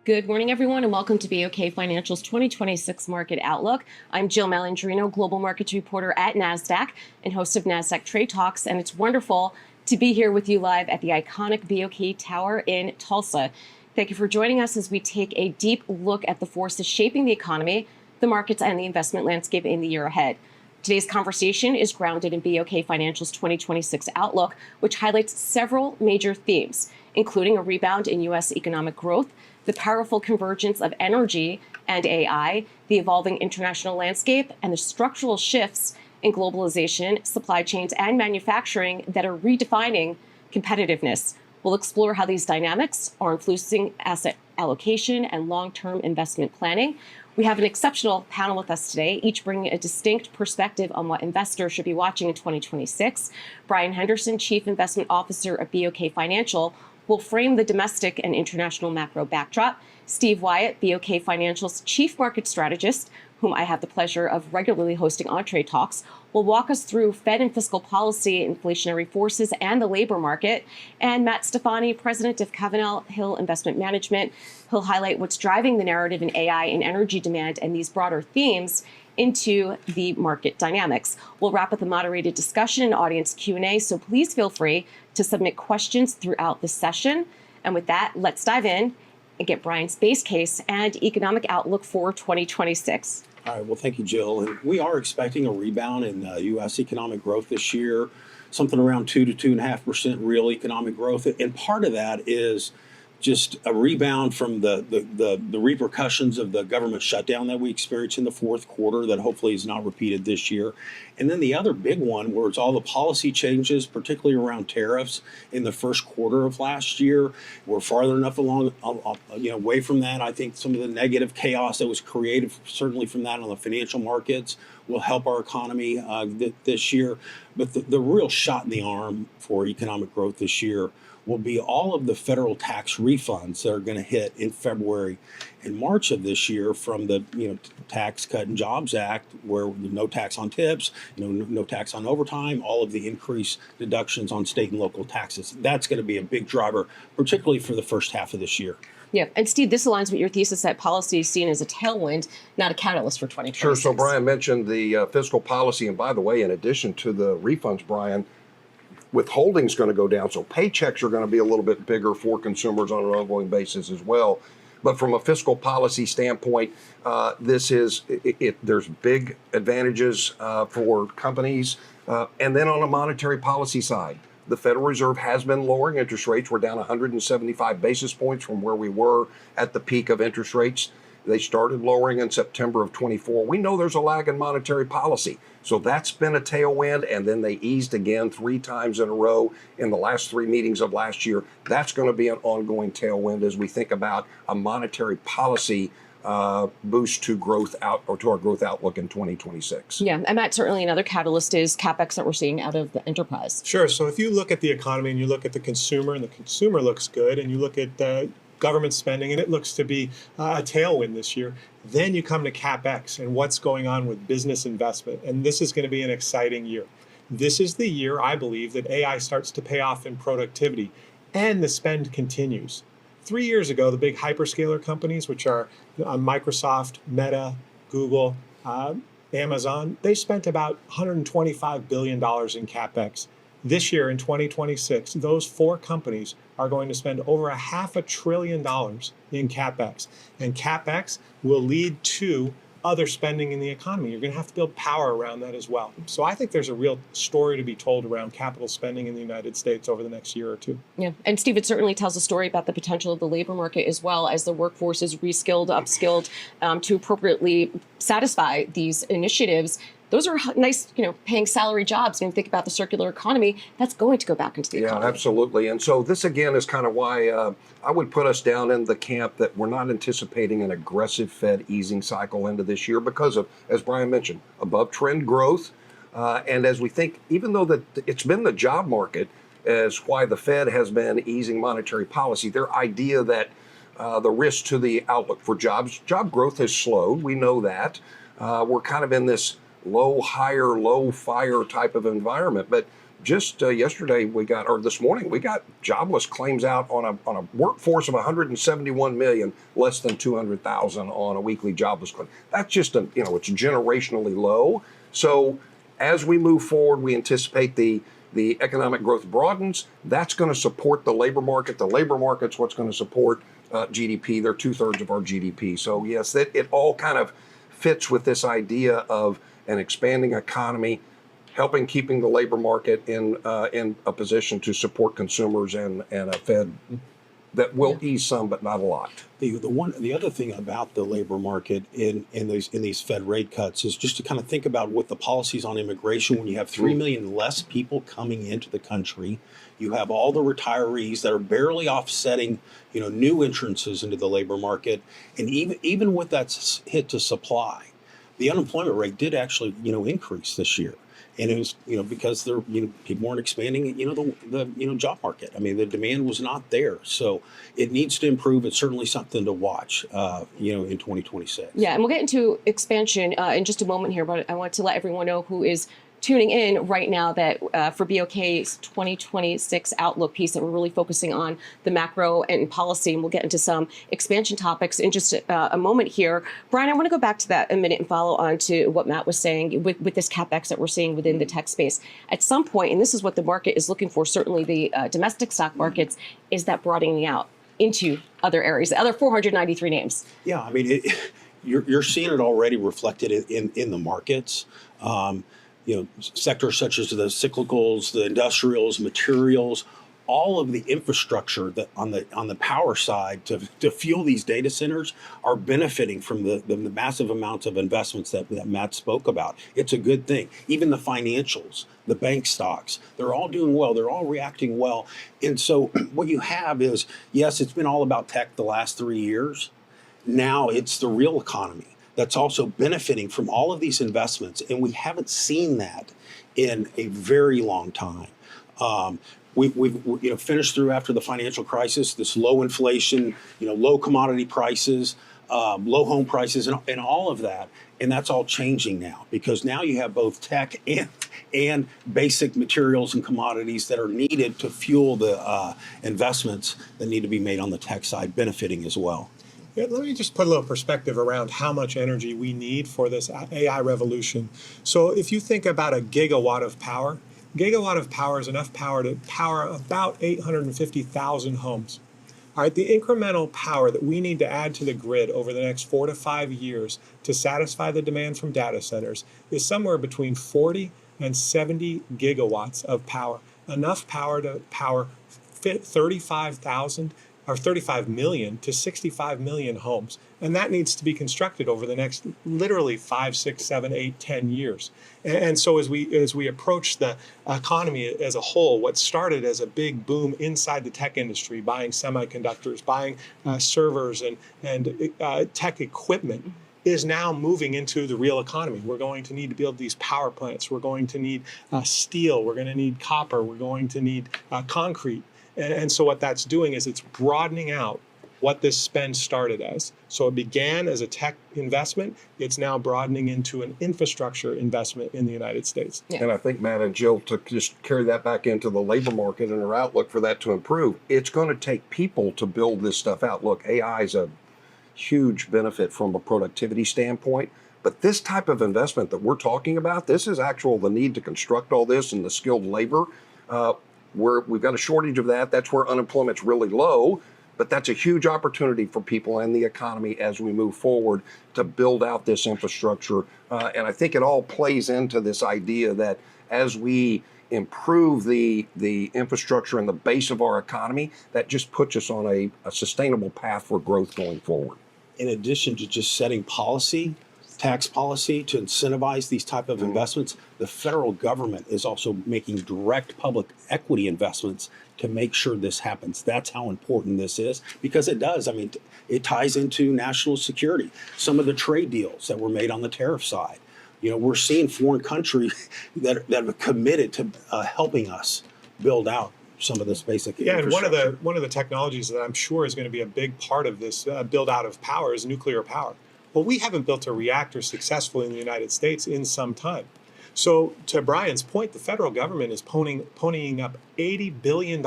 Good morning, everyone, and welcome to BOK Financial's 2026 Market Outlook. I'm Jill Malandrino, Global Markets Reporter at Nasdaq and host of Nasdaq Trade Talks, and it's wonderful to be here with you live at the iconic BOK Tower in Tulsa. Thank you for joining us as we take a deep look at the forces shaping the economy, the markets, and the investment landscape in the year ahead. Today's conversation is grounded in BOK Financial's 2026 Outlook, which highlights several major themes, including a rebound in U.S. economic growth, the powerful convergence of energy and AI, the evolving international landscape, and the structural shifts in globalization, supply chains, and manufacturing that are redefining competitiveness. We'll explore how these dynamics are influencing asset allocation and long-term investment planning. We have an exceptional panel with us today, each bringing a distinct perspective on what investors should be watching in 2026. Brian Henderson, Chief Investment Officer of BOK Financial, will frame the domestic and international macro backdrop. Steve Wyatt, BOK Financial's Chief Market Strategist, whom I have the pleasure of regularly hosting on Trade Talks, will walk us through Fed and fiscal policy, inflationary forces, and the labor market. And Matt Stefani, President of Cavanal Hill Investment Management, he'll highlight what's driving the narrative in AI and energy demand and these broader themes into the market dynamics. We'll wrap with a moderated discussion and audience Q&A, so please feel free to submit questions throughout the session. And with that, let's dive in and get Brian's base case and economic outlook for 2026. All right, well, thank you, Jill. And we are expecting a rebound in U.S. economic growth this year, something around 2 to 2.5% real economic growth. And part of that is just a rebound from the repercussions of the government shutdown that we experienced in the fourth quarter that hopefully is not repeated this year. And then the other big one, where it's all the policy changes, particularly around tariffs in the first quarter of last year. We're farther enough along, away from that. I think some of the negative chaos that was created, certainly from that on the financial markets, will help our economy this year. But the real shot in the arm for economic growth this year will be all of the federal tax refunds that are going to hit in February and March of this year from the Tax Cut and Jobs Act, where no tax on tips, no tax on overtime, all of the increased deductions on state and local taxes. That's going to be a big driver, particularly for the first half of this year. Yeah, and Steve, this aligns with your thesis that policy is seen as a tailwind, not a catalyst for 2026. Sure. So Brian mentioned the fiscal policy, and by the way, in addition to the refunds, Brian, withholding's going to go down, so paychecks are going to be a little bit bigger for consumers on an ongoing basis as well. But from a fiscal policy standpoint, there's big advantages for companies. And then on a monetary policy side, the Federal Reserve has been lowering interest rates. We're down 175 basis points from where we were at the peak of interest rates. They started lowering in September of 24. We know there's a lag in monetary policy. So that's been a tailwind, and then they eased again 3 times in a row in the last 3 meetings of last year. That's going to be an ongoing tailwind as we think about a monetary policy boost to to our growth outlook in 2026. Yeah, and Matt, certainly another catalyst is CapEx that we're seeing out of the enterprise. Sure. So if you look at the economy and you look at the consumer, and the consumer looks good, and you look at government spending, and it looks to be a tailwind this year. Then you come to CapEx and what's going on with business investment. And this is going to be an exciting year. This is the year, I believe, that AI starts to pay off in productivity and the spend continues. 3 years ago, the big hyperscaler companies, which are Microsoft, Meta, Google, Amazon, they spent about $125 billion in CapEx. This year in 2026, those 4 companies are going to spend over $500 billion in CapEx. And CapEx will lead to other spending in the economy. You're going to have to build power around that as well. So I think there's a real story to be told around capital spending in the United States over the next year or two. Yeah, and Steve, it certainly tells a story about the potential of the labor market as well as the workforce is reskilled, upskilled to appropriately satisfy these initiatives. Those are nice, paying salary jobs. When you think about the circular economy, that's going to go back into the economy. Yeah, absolutely. And so this, again, is kind of why I would put us down in the camp that we're not anticipating an aggressive Fed easing cycle into this year because of, as Brian mentioned, above trend growth. And as we think, even though that it's been the job market as why the Fed has been easing monetary policy, their idea that the risk to the outlook for job growth has slowed. We know that. We're kind of in this low hire, low fire type of environment. But just yesterday or this morning, we got jobless claims out on a workforce of 171 million, less than 200,000 on a weekly jobless claim. That's just it's generationally low. So as we move forward, we anticipate the economic growth broadens. That's going to support the labor market. The labor market's what's going to support GDP. They're 2/3 of our GDP. So yes, it all kind of fits with this idea of an expanding economy, keeping the labor market in a position to support consumers and a Fed that will ease some, but not a lot. The other thing about the labor market in these Fed rate cuts is just to kind of think about what the policies on immigration. When you have 3 million less people coming into the country, you have all the retirees that are barely offsetting, new entrances into the labor market, and even with that hit to supply, the unemployment rate did actually, increase this year. And it was, because people weren't expanding, the job market. I mean, the demand was not there. So it needs to improve. It's certainly something to watch, in 2026. Yeah, and we'll get into expansion in just a moment here, but I want to let everyone know who is tuning in right now that for BOK's 2026 outlook piece that we're really focusing on the macro and policy, and we'll get into some expansion topics in just a moment here. Brian, I want to go back to that a minute and follow on to what Matt was saying with this CapEx that we're seeing within the tech space. At some point, and this is what the market is looking for, certainly the domestic stock markets, is that broadening out into other areas, the other 493 names. Yeah, I mean, you're seeing it already reflected in the markets. Sectors such as the cyclicals, the industrials, materials, all of the infrastructure that on the power side to fuel these data centers are benefiting from the massive amounts of investments that Matt spoke about. It's a good thing. Even the financials, the bank stocks, they're all doing well. They're all reacting well. And so what you have is, yes, it's been all about tech the last 3 years. Now it's the real economy that's also benefiting from all of these investments, and we haven't seen that in a very long time. We've finished through after the financial crisis, this low inflation, low commodity prices, low home prices, and all of that, and that's all changing now because now you have both tech and basic materials and commodities that are needed to fuel the investments that need to be made on the tech side, benefiting as well. Yeah, let me just put a little perspective around how much energy we need for this AI revolution. So if you think about a gigawatt of power is enough power to power about 850,000 homes. All right, the incremental power that we need to add to the grid over the next 4 to 5 years to satisfy the demand from data centers is somewhere between 40 and 70 gigawatts of power. Enough power to power 35 million to 65 million homes. And that needs to be constructed over the next literally 5, 6, 7, 8, 10 years. And so as we approach the economy as a whole, what started as a big boom inside the tech industry, buying semiconductors, buying servers and tech equipment, is now moving into the real economy. We're going to need to build these power plants. We're going to need steel. We're going to need copper. We're going to need concrete. And so what that's doing is it's broadening out what this spend started as. So it began as a tech investment. It's now broadening into an infrastructure investment in the United States. Yeah. And I think Matt and Jill, to just carry that back into the labor market and our outlook for that to improve, it's going to take people to build this stuff out. Look, AI is a huge benefit from a productivity standpoint. But this type of investment that we're talking about, this is the need to construct all this and the skilled labor. We've got a shortage of that. That's where unemployment's really low, but that's a huge opportunity for people and the economy as we move forward to build out this infrastructure. And I think it all plays into this idea that as we improve the infrastructure and the base of our economy, that just puts us on a sustainable path for growth going forward. In addition to just setting tax policy to incentivize these type of investments, the federal government is also making direct public equity investments to make sure this happens. That's how important this is, because it does. I mean, it ties into national security. Some of the trade deals that were made on the tariff side, we're seeing foreign countries that have committed to helping us build out some of this basic infrastructure. And one of the technologies that I'm sure is going to be a big part of this build out of power is nuclear power. Well, we haven't built a reactor successfully in the United States in some time. So to Brian's point, the federal government is ponying up $80 billion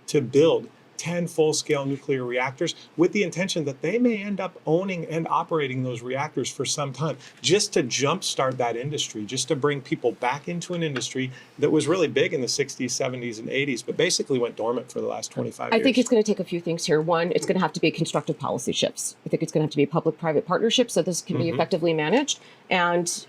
to build 10 full-scale nuclear reactors with the intention that they may end up owning and operating those reactors for some time, just to jumpstart that industry, just to bring people back into an industry that was really big in the 60s, 70s, and 80s, but basically went dormant for the last 25 years. I think it's going to take a few things here. One, it's going to have to be constructive policy shifts. I think it's going to have to be public-private partnerships so this can be effectively managed. And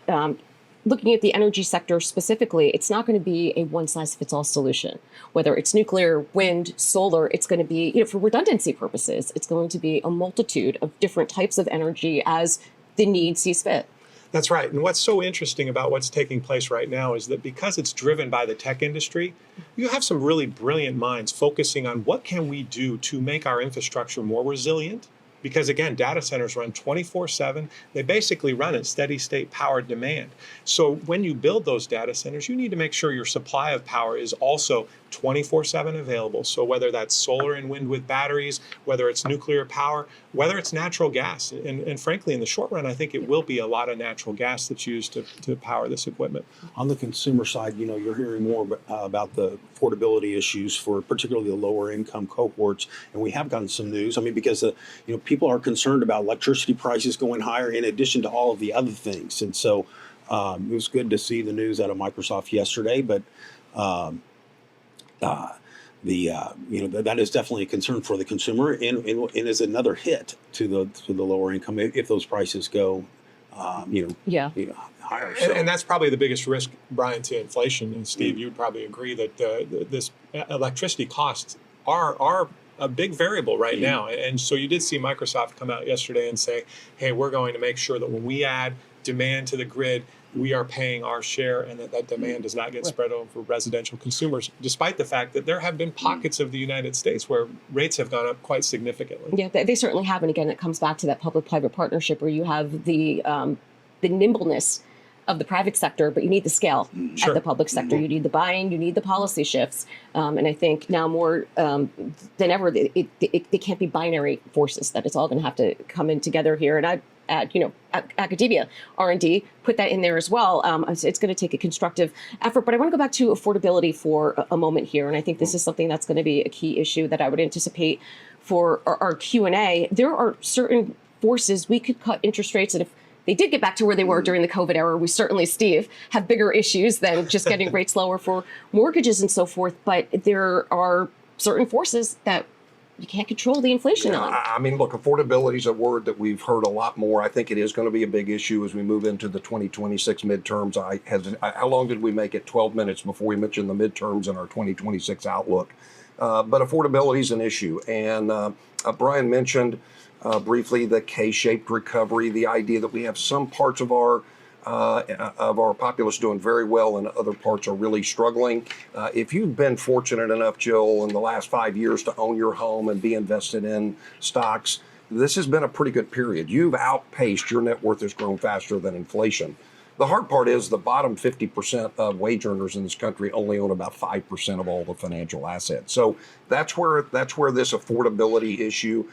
looking at the energy sector specifically, it's not going to be a one-size-fits-all solution. Whether it's nuclear, wind, solar, it's going to be, for redundancy purposes, it's going to be a multitude of different types of energy as the need sees fit. That's right. And what's so interesting about what's taking place right now is that because it's driven by the tech industry, you have some really brilliant minds focusing on what can we do to make our infrastructure more resilient. Because again, data centers run 24/7. They basically run at steady state power demand. So when you build those data centers, you need to make sure your supply of power is also 24/7 available. So whether that's solar and wind with batteries, whether it's nuclear power, whether it's natural gas. And frankly, in the short run, I think it will be a lot of natural gas that's used to power this equipment. On the consumer side, you're hearing more about the affordability issues for particularly the lower income cohorts, and we have gotten some news. I mean, because people are concerned about electricity prices going higher in addition to all of the other things, and so it was good to see the news out of Microsoft yesterday. But that is definitely a concern for the consumer, and is another hit to the lower income if those prices go higher. So. And that's probably the biggest risk, Brian, to inflation. And Steve, you'd probably agree that this electricity costs are a big variable right now. And so you did see Microsoft come out yesterday and say, hey, we're going to make sure that when we add demand to the grid, we are paying our share, and that demand does not get spread over residential consumers, despite the fact that there have been pockets of the United States where rates have gone up quite significantly. Yeah, they certainly have. And again, it comes back to that public-private partnership where you have the nimbleness of the private sector, but you need the scale at the public sector. You need the buying, you need the policy shifts. And I think now more than ever, it can't be binary forces, that it's all going to have to come in together here. And academia, R&D, put that in there as well. It's going to take a constructive effort. But I want to go back to affordability for a moment here. And I think this is something that's going to be a key issue that I would anticipate for our Q&A. There are certain forces we could cut interest rates, and if they did get back to where they were during the COVID era, we certainly, Steve, have bigger issues than just getting rates lower for mortgages and so forth. But there are certain forces that you can't control the inflation on. I mean, look, affordability is a word that we've heard a lot more. I think it is going to be a big issue as we move into the 2026 midterms. How long did we make it? 12 minutes before we mentioned the midterms in our 2026 outlook. But affordability is an issue. And Brian mentioned briefly the K-shaped recovery, the idea that we have some parts of our populace doing very well and other parts are really struggling. If you've been fortunate enough, Jill, in the last 5 years to own your home and be invested in stocks, this has been a pretty good period. You've outpaced, your net worth has grown faster than inflation. The hard part is the bottom 50% of wage earners in this country only own about 5% of all the financial assets. So that's where this affordability issue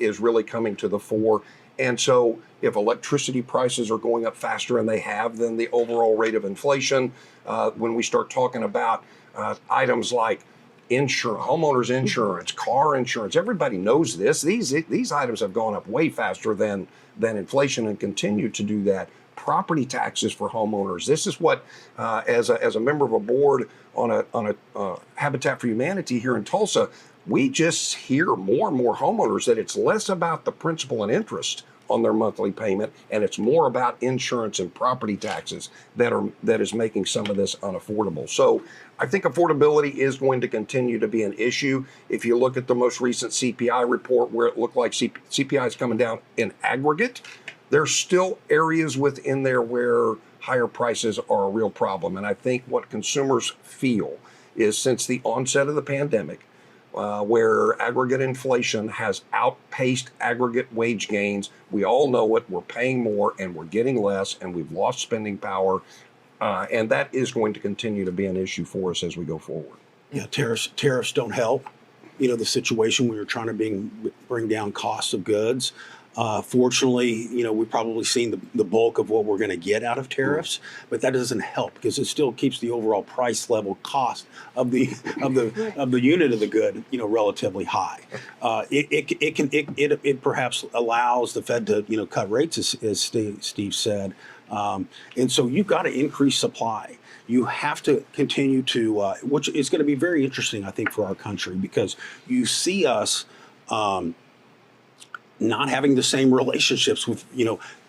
is really coming to the fore. And so if electricity prices are going up faster, and they have, than the overall rate of inflation, when we start talking about items like insurance, homeowners insurance, car insurance, everybody knows this. These items have gone up way faster than inflation and continue to do that. Property taxes for homeowners. This is what, as a member of a board on a Habitat for Humanity here in Tulsa, we just hear more and more homeowners that it's less about the principal and interest on their monthly payment, and it's more about insurance and property taxes that is making some of this unaffordable. So I think affordability is going to continue to be an issue. If you look at the most recent CPI report, where it looked like CPI is coming down in aggregate, there's still areas within there where higher prices are a real problem. And I think what consumers feel is, since the onset of the pandemic, where aggregate inflation has outpaced aggregate wage gains, we all know it, we're paying more and we're getting less, and we've lost spending power. And that is going to continue to be an issue for us as we go forward. Yeah, tariffs don't help. The situation when you're trying to bring down costs of goods. Fortunately, we've probably seen the bulk of what we're going to get out of tariffs, but that doesn't help because it still keeps the overall price level cost of the unit of the good, relatively high. It perhaps allows the Fed to cut rates, as Steve said, and so you've got to increase supply. You have to continue to, which is going to be very interesting, I think, for our country because you see us. Not having the same relationships with,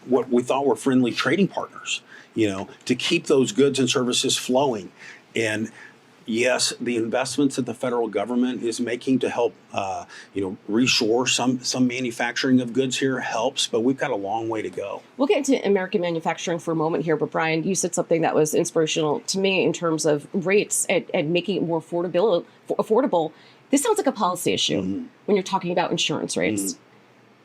what we thought were friendly trading partners, to keep those goods and services flowing. And yes, the investments that the federal government is making to help, reshore some manufacturing of goods here helps, but we've got a long way to go. We'll get into American manufacturing for a moment here, but Brian, you said something that was inspirational to me in terms of rates and making it more affordable. This sounds like a policy issue when you're talking about insurance rates.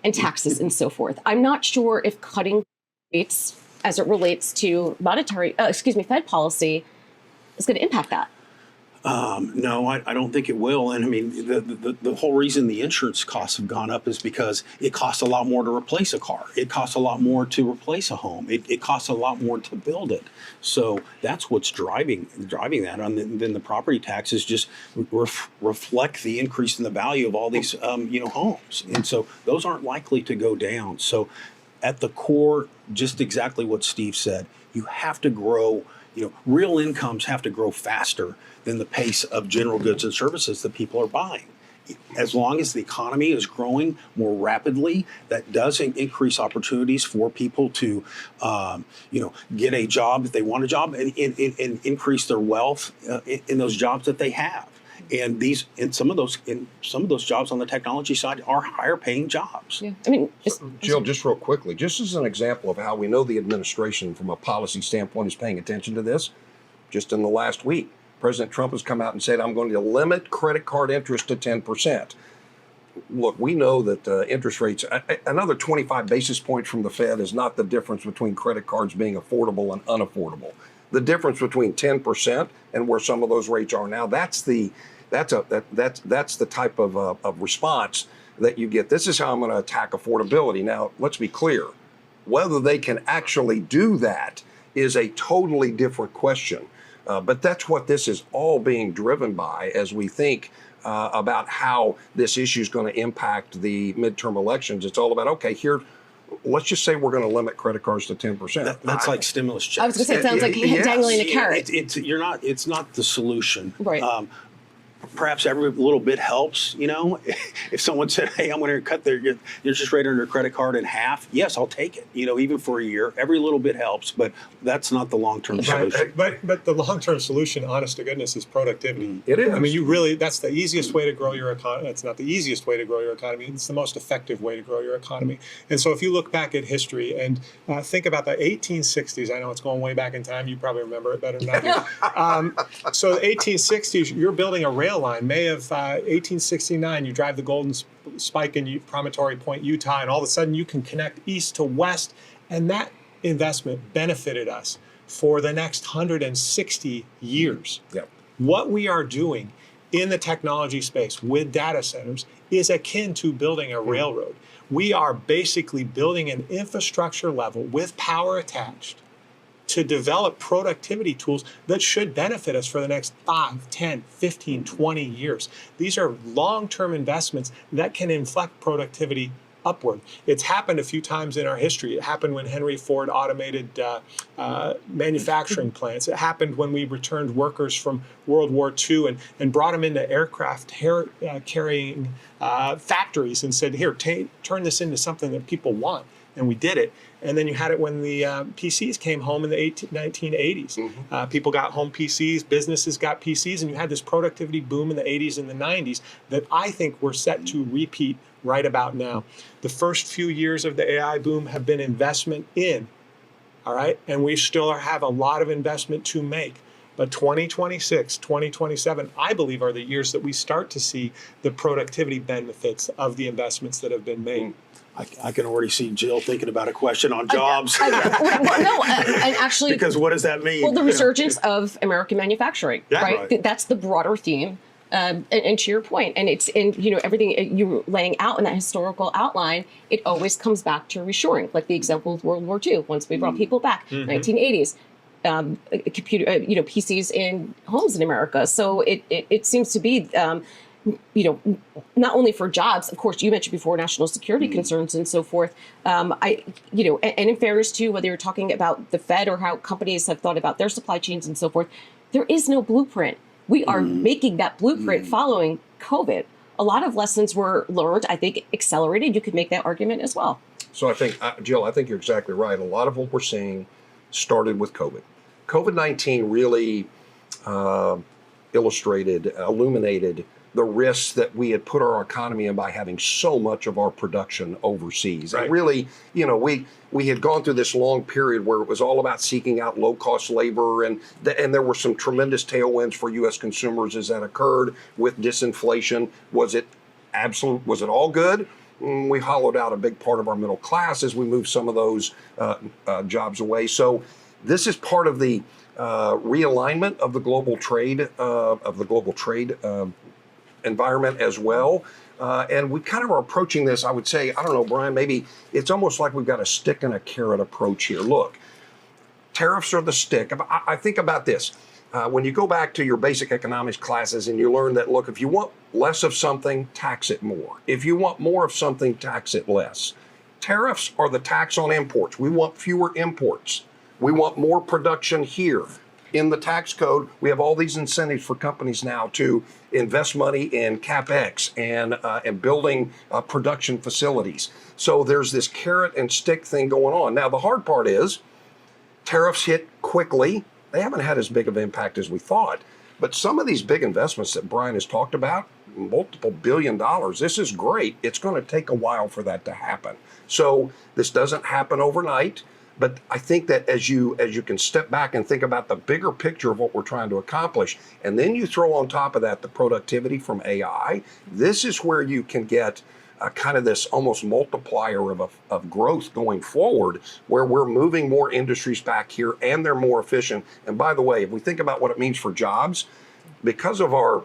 And taxes and so forth. I'm not sure if cutting rates as it relates to Fed policy is going to impact that. No, I don't think it will. And I mean, the whole reason the insurance costs have gone up is because it costs a lot more to replace a car. It costs a lot more to replace a home. It costs a lot more to build it. So that's what's driving that. And then the property taxes just reflect the increase in the value of all these homes. And so those aren't likely to go down. So at the core, just exactly what Steve said, you have to grow. Real incomes have to grow faster than the pace of general goods and services that people are buying. As long as the economy is growing more rapidly, that does increase opportunities for people to, get a job if they want a job and increase their wealth in those jobs that they have. And some of those jobs on the technology side are higher paying jobs. Yeah, I mean, Jill, just real quickly, just as an example of how we know the administration, from a policy standpoint, is paying attention to this. Just in the last week, President Trump has come out and said, "I'm going to limit credit card interest to 10%." Look, we know that interest rates, another 25 basis points from the Fed is not the difference between credit cards being affordable and unaffordable. The difference between 10% and where some of those rates are now, that's the type of response that you get. This is how I'm going to attack affordability. Now, let's be clear. Whether they can actually do that is a totally different question. But that's what this is all being driven by as we think about how this issue is going to impact the midterm elections. It's all about, okay, here, let's just say we're going to limit credit cards to 10%. That's like stimulus checks. I was going to say, it sounds like dangling a carrot. It's not the solution. Right. Perhaps every little bit helps, If someone said, "Hey, I'm going to cut your interest rate on your credit card in half," yes, I'll take it. Even for a year, every little bit helps, but that's not the long-term solution. But the long-term solution, honest to goodness, is productivity. It is. I mean, that's the easiest way to grow your economy. It's not the easiest way to grow your economy. It's the most effective way to grow your economy. And so if you look back at history and think about the 1860s, I know it's going way back in time. You probably remember it better than I do. So the 1860s, you're building a rail line. May of 1869, you drive the Golden Spike in Promontory Point, Utah, and all of a sudden you can connect east to west. And that investment benefited us for the next 160 years. Yep. What we are doing in the technology space with data centers is akin to building a railroad. We are basically building an infrastructure level with power attached to develop productivity tools that should benefit us for the next 5, 10, 15, 20 years. These are long-term investments that can inflect productivity upward. It's happened a few times in our history. It happened when Henry Ford automated manufacturing plants. It happened when we returned workers from World War II and brought them into aircraft carrying factories and said, "Here, turn this into something that people want." And we did it. And then you had it when the PCs came home in the 1980s. People got home PCs, businesses got PCs, and you had this productivity boom in the 80s and the 90s that I think we're set to repeat right about now. The first few years of the AI boom have been investment in, all right? And we still have a lot of investment to make. But 2026, 2027, I believe, are the years that we start to see the productivity benefits of the investments that have been made. I can already see Jill thinking about a question on jobs. And actually, because what does that mean? Well, the resurgence of American manufacturing, Yeah, right? That's the broader theme And to your point, and everything you were laying out in that historical outline, it always comes back to reshoring, like the example of World War II. Once we brought people back, 1980s. Computer, PCs in homes in America. So it seems to be, not only for jobs. Of course, you mentioned before national security concerns and so forth. And in fairness to whether you're talking about the Fed or how companies have thought about their supply chains and so forth, there is no blueprint. We are making that blueprint following COVID. A lot of lessons were learned. I think accelerated. You could make that argument as well. So I think, Jill, I think you're exactly right. A lot of what we're seeing started with COVID. COVID-19 really illuminated the risks that we had put our economy in by having so much of our production overseas. Right. And really, we had gone through this long period where it was all about seeking out low-cost labor, and there were some tremendous tailwinds for U.S. consumers as that occurred with disinflation. Was it all good? We hollowed out a big part of our middle class as we moved some of those jobs away. So this is part of the realignment of the global trade environment as well. And we kind of are approaching this, I would say, I don't know, Brian, maybe it's almost like we've got a stick and a carrot approach here. Look, tariffs are the stick. I think about this. When you go back to your basic economics classes and you learn that, look, if you want less of something, tax it more. If you want more of something, tax it less. Tariffs are the tax on imports. We want fewer imports. We want more production here. In the tax code, we have all these incentives for companies now to invest money in CapEx and building production facilities. So there's this carrot and stick thing going on. Now, the hard part is tariffs hit quickly. They haven't had as big of an impact as we thought. But some of these big investments that Brian has talked about, multiple $1 billion, this is great. It's going to take a while for that to happen. So this doesn't happen overnight. But I think that as you can step back and think about the bigger picture of what we're trying to accomplish, and then you throw on top of that the productivity from AI, this is where you can get kind of this almost multiplier of growth going forward, where we're moving more industries back here and they're more efficient. And by the way, if we think about what it means for jobs, because of our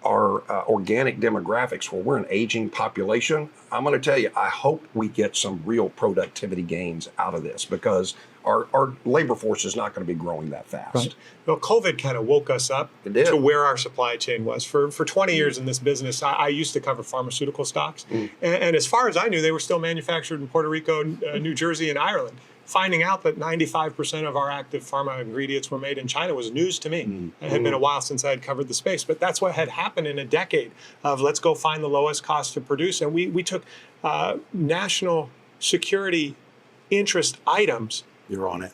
organic demographics, where we're an aging population, I'm going to tell you, I hope we get some real productivity gains out of this, because our labor force is not going to be growing that fast. Right. Well, COVID kind of woke us up to where our supply chain was. For 20 years in this business, I used to cover pharmaceutical stocks. And as far as I knew, they were still manufactured in Puerto Rico, New Jersey, and Ireland. Finding out that 95% of our active pharma ingredients were made in China was news to me. It had been a while since I had covered the space, but that's what had happened in a decade of let's go find the lowest cost to produce. And we took national security interest items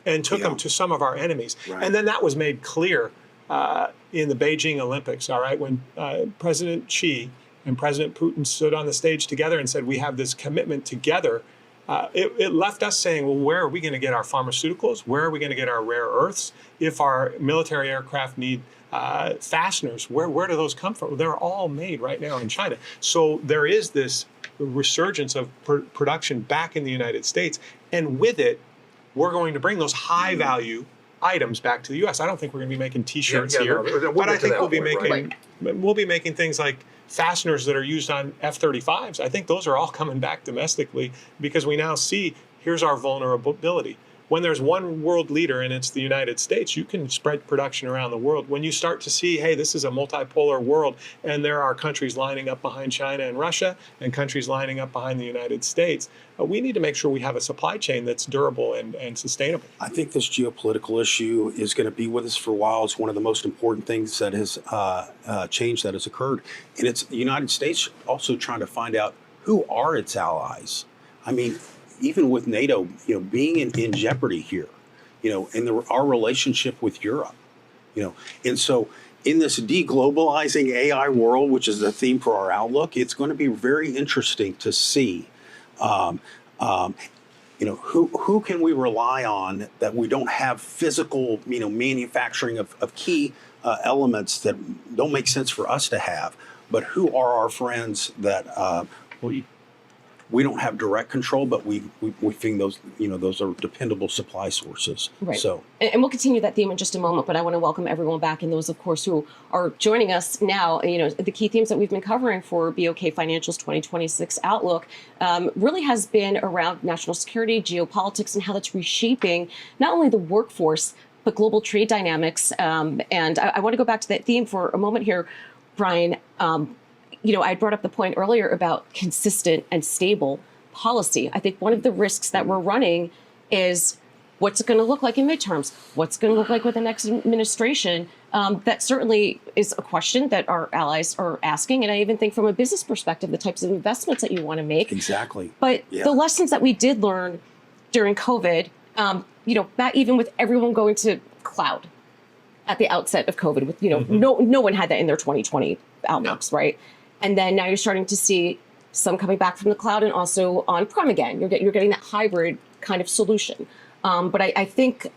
and took them to some of our enemies. Right. And then that was made clear in the Beijing Olympics, all right, when President Xi and President Putin stood on the stage together and said, we have this commitment together. It left us saying, well, where are we going to get our pharmaceuticals? Where are we going to get our rare earths? If our military aircraft need fasteners, where do those come from? They're all made right now in China. So there is this resurgence of production back in the United States. And with it, we're going to bring those high value items back to the U.S. I don't think we're going to be making T-shirts here, but I think we'll be making things like fasteners that are used on F-35s. I think those are all coming back domestically, because we now see here's our vulnerability. When there's one world leader and it's the United States, you can spread production around the world. When you start to see, hey, this is a multipolar world, and there are countries lining up behind China and Russia and countries lining up behind the United States, we need to make sure we have a supply chain that's durable and sustainable. I think this geopolitical issue is going to be with us for a while. It's one of the most important things that has changed, that has occurred. And it's the United States also trying to find out who are its allies. I mean, even with NATO, being in jeopardy here, and our relationship with Europe, and so in this deglobalizing AI world, which is the theme for our outlook, it's going to be very interesting to see, who can we rely on that we don't have physical, manufacturing of key elements that don't make sense for us to have, but who are our friends that we don't have direct control, but we think those, those are dependable supply sources. Right. So, and we'll continue that theme in just a moment, but I want to welcome everyone back, and those, of course, who are joining us now. The key themes that we've been covering for BOK Financial's 2026 outlook really has been around national security, geopolitics, and how that's reshaping not only the workforce, but global trade dynamics. And I want to go back to that theme for a moment here, Brian. I brought up the point earlier about consistent and stable policy. I think one of the risks that we're running is what's it going to look like in midterms? What's going to look like with the next administration? That certainly is a question that our allies are asking. And I even think from a business perspective, the types of investments that you want to make. exactly. But Yeah. the lessons that we did learn during COVID, not even with everyone going to cloud at the outset of COVID, with no one had that in their 2020 outlooks, right? And then now you're starting to see some coming back from the cloud and also on-prem again. You're getting that hybrid kind of solution. But I think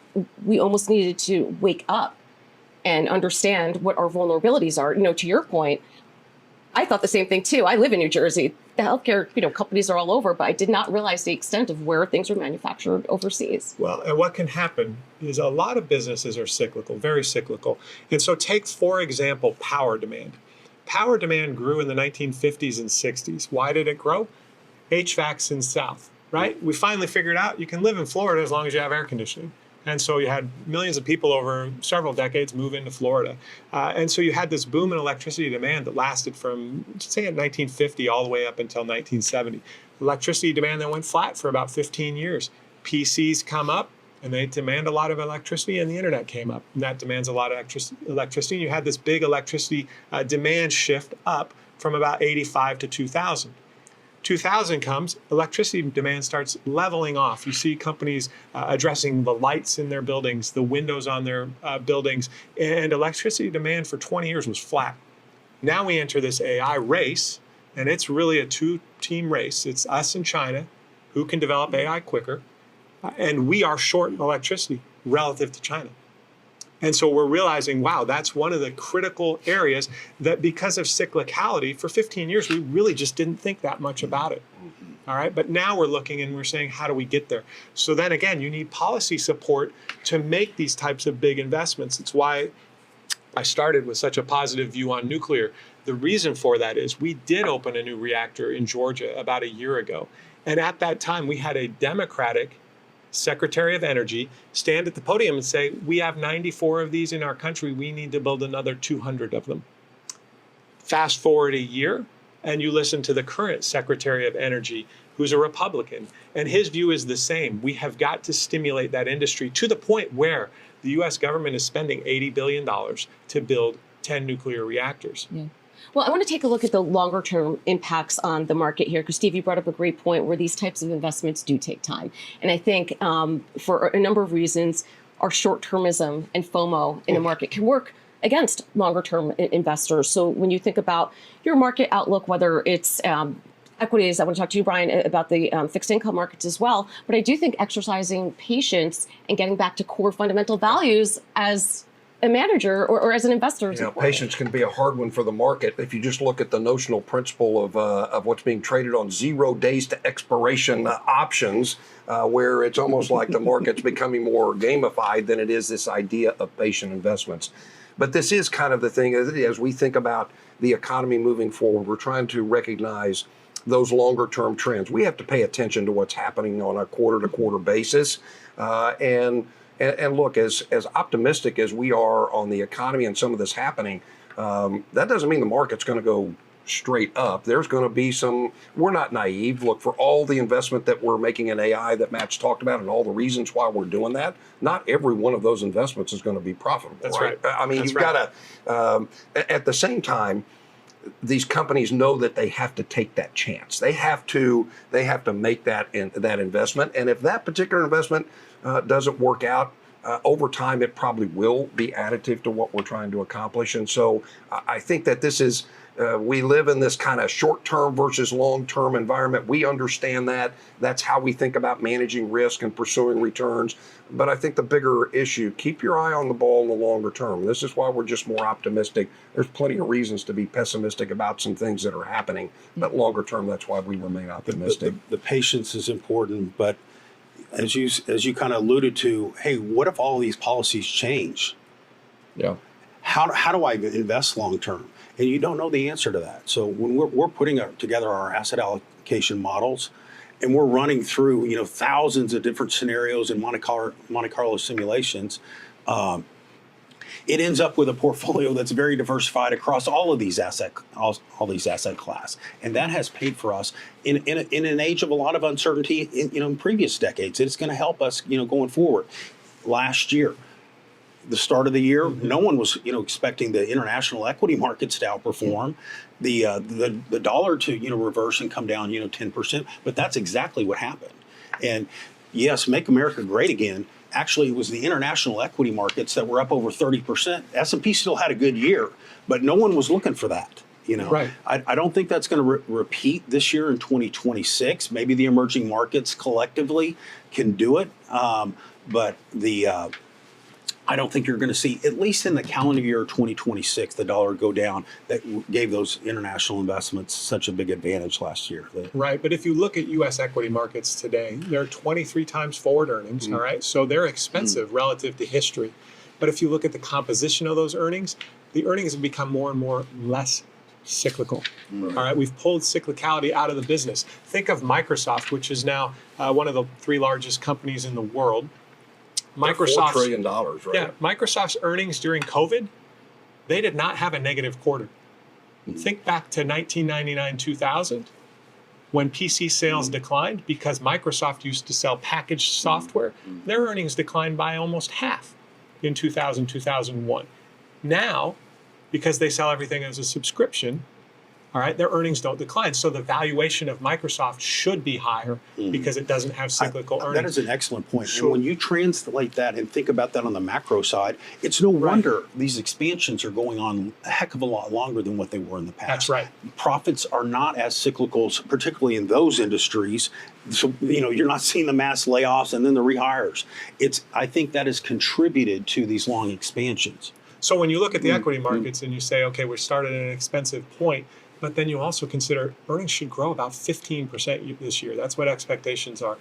we almost needed to wake up and understand what our vulnerabilities are. To your point, I thought the same thing too. I live in New Jersey. The healthcare, companies are all over, but I did not realize the extent of where things were manufactured overseas. Well, and what can happen is a lot of businesses are cyclical, very cyclical. And so take, for example, power demand. Power demand grew in the 1950s and 60s. Why did it grow? HVAC's in South, right? We finally figured out you can live in Florida as long as you have air conditioning. And so you had millions of people over several decades move into Florida. And so you had this boom in electricity demand that lasted from, say, 1950 all the way up until 1970. Electricity demand then went flat for about 15 years. PCs come up, and they demand a lot of electricity, and the internet came up, and that demands a lot of electricity. And you had this big electricity demand shift up from about 85 to 2000. 2000 comes, electricity demand starts leveling off. You see companies addressing the lights in their buildings, the windows on their buildings, and electricity demand for 20 years was flat. Now we enter this AI race, and it's really a two-team race. It's us and China who can develop AI quicker. And we are short electricity relative to China. And so we're realizing, wow, that's one of the critical areas that because of cyclicality, for 15 years, we really just didn't think that much about it. All right. But now we're looking and we're saying, how do we get there? So then again, you need policy support to make these types of big investments. It's why I started with such a positive view on nuclear. The reason for that is we did open a new reactor in Georgia about a year ago. And at that time, we had a Democratic Secretary of Energy stand at the podium and say, we have 94 of these in our country. We need to build another 200 of them. Fast forward a year, and you listen to the current Secretary of Energy, who's a Republican, and his view is the same. We have got to stimulate that industry to the point where the U.S. government is spending $80 billion to build 10 nuclear reactors. Yeah. Well, I want to take a look at the longer term impacts on the market here, because Steve, you brought up a great point where these types of investments do take time. And I think for a number of reasons, our short-termism and FOMO in the market can work against longer-term investors. So when you think about your market outlook, whether it's equities, I want to talk to you, Brian, about the fixed income markets as well. But I do think exercising patience and getting back to core fundamental values as a manager or as an investor. Patience can be a hard one for the market. If you just look at the notional principle of what's being traded on 0 days to expiration options, where it's almost like the market's becoming more gamified than it is this idea of patient investments. But this is kind of the thing, as we think about the economy moving forward, we're trying to recognize those longer term trends. We have to pay attention to what's happening on a quarter to quarter basis. And look, as optimistic as we are on the economy and some of this happening, that doesn't mean the market's going to go straight up. There's going to be we're not naive. Look, for all the investment that we're making in AI that Matt's talked about and all the reasons why we're doing that, not every one of those investments is going to be profitable. That's right. I mean, That's you've got to, at the same time, these companies know that they have to take that chance. They have to make that investment. And if that particular investment doesn't work out, over time, it probably will be additive to what we're trying to accomplish. And so I think that this is We live in this kind of short-term versus long-term environment. We understand that. That's how we think about managing risk and pursuing returns. But I think the bigger issue, keep your eye on the ball in the longer term. This is why we're just more optimistic. There's plenty of reasons to be pessimistic about some things that are happening. But longer term, that's why we remain optimistic. The patience is important, but as you kind of alluded to, hey, what if all these policies change? Yeah. How do I invest long term? And you don't know the answer to that. So when we're putting together our asset allocation models, and we're running through thousands of different scenarios and Monte Carlo simulations, it ends up with a portfolio that's very diversified across all these asset class, and that has paid for us in an age of a lot of uncertainty in previous decades. It's going to help us going forward. Last year, the start of the year, no one was expecting the international equity markets to outperform, the dollar to reverse and come down 10%, but that's exactly what happened. And yes, Make America Great Again. Actually, it was the international equity markets that were up over 30%. S&P still had a good year, but no one was looking for that. Right. I don't think that's going to repeat this year in 2026. Maybe the emerging markets collectively can do it, but I don't think you're going to see, at least in the calendar year 2026, the dollar go down. That gave those international investments such a big advantage last year. Right, but if you look at U.S. equity markets today, they're 23 times forward earnings, all right? So they're expensive relative to history. But if you look at the composition of those earnings, the earnings have become more and more less cyclical. All right, we've pulled cyclicality out of the business. Think of Microsoft, which is now one of the 3 largest companies in the world. $4 trillion, right? Yeah, Microsoft's earnings during COVID, they did not have a negative quarter. Think back to 1999, 2000, when PC sales declined because Microsoft used to sell packaged software. Their earnings declined by almost half in 2000, 2001. Now, because they sell everything as a subscription, all right, their earnings don't decline. So the valuation of Microsoft should be higher because it doesn't have cyclical earnings. That is an excellent point. Sure. And when you translate that and think about that on the macro side, it's no wonder these expansions are going on a heck of a lot longer than what they were in the past. That's right. Profits are not as cyclical, particularly in those industries. So, you're not seeing the mass layoffs and then the rehires. I think that has contributed to these long expansions. So when you look at the equity markets and you say, okay, we're started at an expensive point, but then you also consider earnings should grow about 15% this year. That's what expectations are.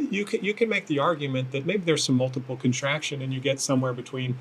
You can make the argument that maybe there's some multiple contraction and you get somewhere between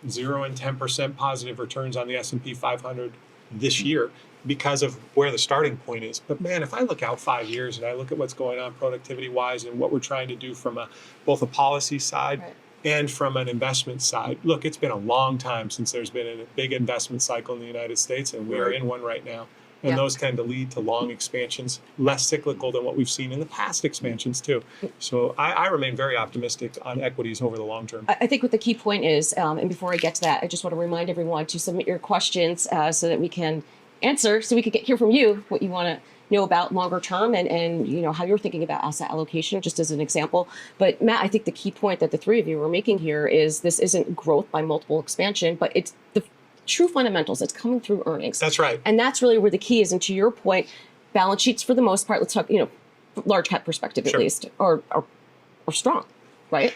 0 and 10% positive returns on the S&P 500 this year because of where the starting point is. But man, if I look out 5 years and I look at what's going on productivity-wise and what we're trying to do from both a policy side and from an investment side. Look, it's been a long time since there's been a big investment cycle in the United States, and we are in one right now. And those tend to lead to long expansions, less cyclical than what we've seen in the past expansions too. So I remain very optimistic on equities over the long term. I think what the key point is, and before I get to that, I just want to remind everyone to submit your questions so that we can answer, so we could hear from you what you want to know about longer term and how you're thinking about asset allocation, just as an example. But Matt, I think the key point that the three of you were making here is this isn't growth by multiple expansion, but it's the true fundamentals. It's coming through earnings. That's right. And that's really where the key is. And to your point, balance sheets for the most part, let's talk, large cap perspective at least, are strong, right?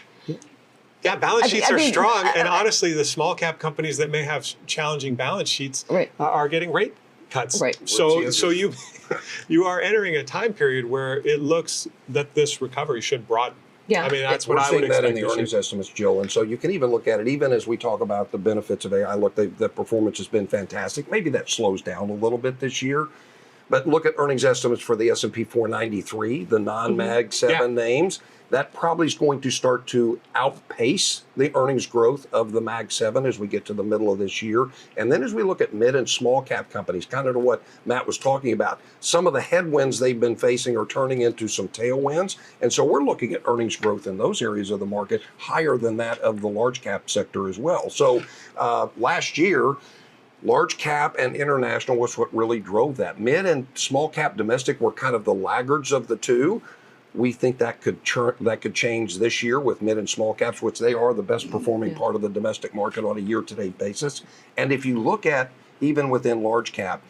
Yeah, balance sheets are strong. And honestly, the small cap companies that may have challenging balance sheets are getting rate cuts. Right. So you are entering a time period where it looks that this recovery should broaden. Yeah. I mean, that's what We're I would seeing expect. that in the earnings estimates, Jill. And so you can even look at it, even as we talk about the benefits of AI. Look, the performance has been fantastic. Maybe that slows down a little bit this year. But look at earnings estimates for the S&P 493, the non-Mag 7 names. That probably is going to start to outpace the earnings growth of the Mag 7 as we get to the middle of this year. And then as we look at mid and small cap companies, kind of to what Matt was talking about, some of the headwinds they've been facing are turning into some tailwinds. And so we're looking at earnings growth in those areas of the market higher than that of the large cap sector as well. So last year, large cap and international was what really drove that. Mid and small cap domestic were kind of the laggards of the two. We think that could change this year with mid and small caps, which they are the best performing part of the domestic market on a year-to-date basis. And if you look at even within large cap,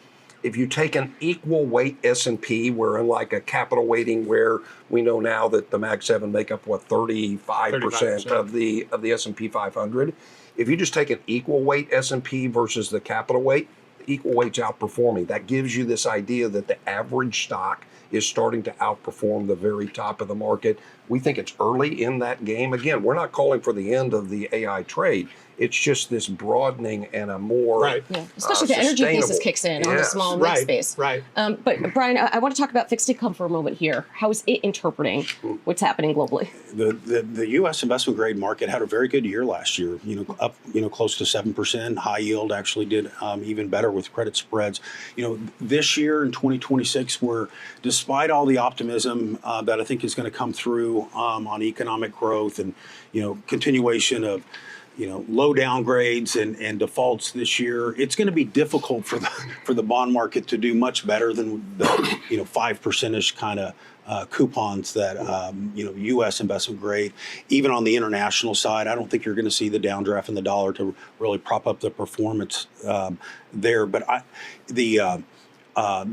If you take an equal weight S&P, we're in like a capital weighting where we know now that the Mag 7 make up, 35% of the S&P 500. If you just take an equal weight S&P versus the capital weight, equal weight's outperforming. That gives you this idea that the average stock is starting to outperform the very top of the market. We think it's early in that game. Again, we're not calling for the end of the AI trade. It's just this broadening and a more especially the energy thesis kicks in on a small mid space. Right. But Brian, I want to talk about fixed income for a moment here. How is it interpreting what's happening globally? The U.S. investment grade market had a very good year last year. Up close to 7%. High yield actually did even better with credit spreads. This year in 2026, we're, despite all the optimism that I think is going to come through on economic growth and continuation of low downgrades and defaults this year, it's going to be difficult for the bond market to do much better than the 5% kind of coupons that U.S. investment grade. Even on the international side, I don't think you're going to see the downdraft in the dollar to really prop up the performance there. But the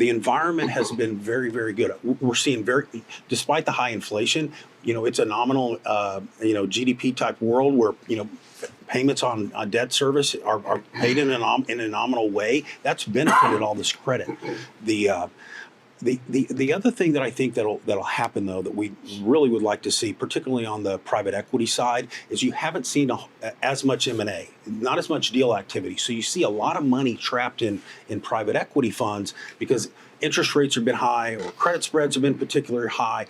environment has been very, very good. We're seeing despite the high inflation, it's a nominal, GDP type world where payments on debt service are paid in a nominal way. That's benefited all this credit. The other thing that I think that'll happen, though, that we really would like to see, particularly on the private equity side, is you haven't seen as much M&A, not as much deal activity. So you see a lot of money trapped in private equity funds because interest rates have been high or credit spreads have been particularly high.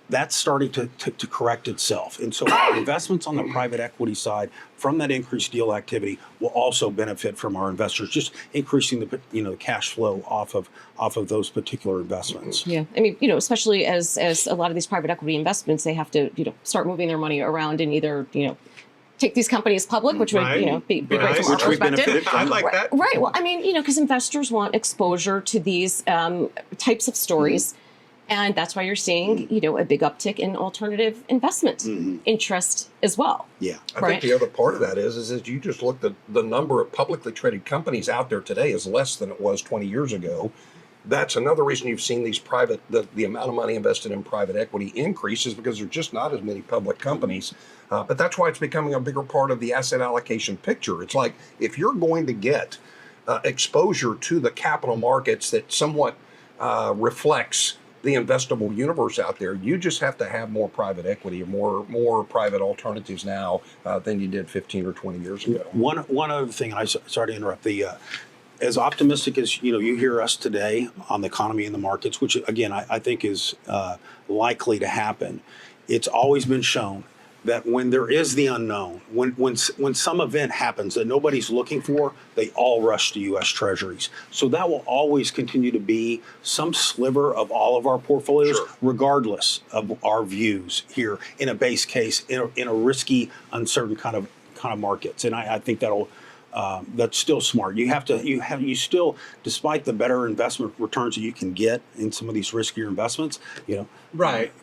That's starting to correct itself. And so our investments on the private equity side from that increased deal activity will also benefit from our investors, just increasing the cash flow off of those particular investments. Yeah, I mean, especially as a lot of these private equity investments, they have to start moving their money around and either take these companies public, which would be great from our perspective. I like that. Right. Well, I mean, because investors want exposure to these types of stories, and that's why you're seeing a big uptick in alternative investment interest as well. Yeah, I think the other part of that is you just look at the number of publicly traded companies out there today is less than it was 20 years ago. That's another reason you've seen these the amount of money invested in private equity increase is because there's just not as many public companies. But that's why it's becoming a bigger part of the asset allocation picture. It's like if you're going to get exposure to the capital markets that somewhat reflects the investable universe out there, you just have to have more private equity or more private alternatives now than you did 15 or 20 years ago. One other thing, and I sorry to interrupt, as optimistic as you hear us today on the economy and the markets, which again I think is likely to happen, it's always been shown that when there is the unknown, when some event happens that nobody's looking for, they all rush to U.S. Treasuries. So that will always continue to be some sliver of all of our portfolios, regardless of our views here in a base case, in a risky, uncertain kind of markets. And I think that's still smart. You still, despite the better investment returns that you can get in some of these riskier investments,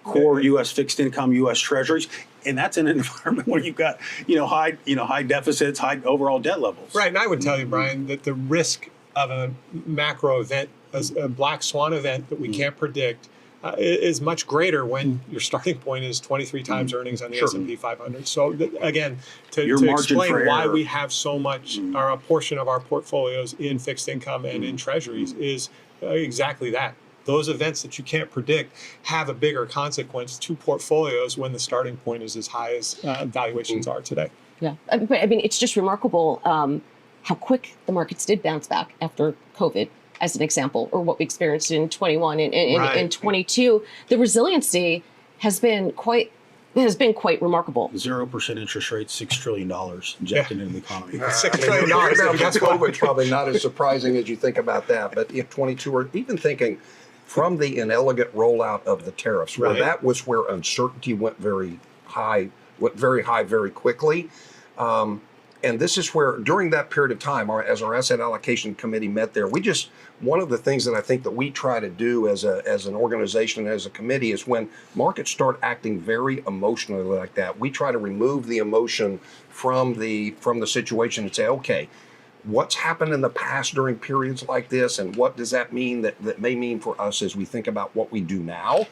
core U.S. fixed income, U.S. Treasuries, and that's in an environment where you've got high deficits, high overall debt levels. Right, and I would tell you, Brian, that the risk of a macro event, a black swan event that we can't predict, is much greater when your starting point is 23 times earnings on the S&P 500. So again, to explain why we have so much, or a portion of our portfolios in fixed income and in treasuries is exactly that. Those events that you can't predict have a bigger consequence to portfolios when the starting point is as high as valuations are today. Yeah, but I mean, it's just remarkable how quick the markets did bounce back after COVID, as an example, or what we experienced in 21 and in 22. The resiliency has been quite remarkable. 0% interest rate, $6 trillion injected into the economy. $6 trillion. COVID's probably not as surprising as you think about that. But if 22, or even thinking from the inelegant rollout of the tariffs, where that was where uncertainty went very high very quickly. And this is where, during that period of time, as our asset allocation committee met there, one of the things that I think that we try to do as an organization, as a committee, is when markets start acting very emotionally like that, we try to remove the emotion from the situation and say, okay, what's happened in the past during periods like this, and what does that mean that may mean for us as we think about what we do now.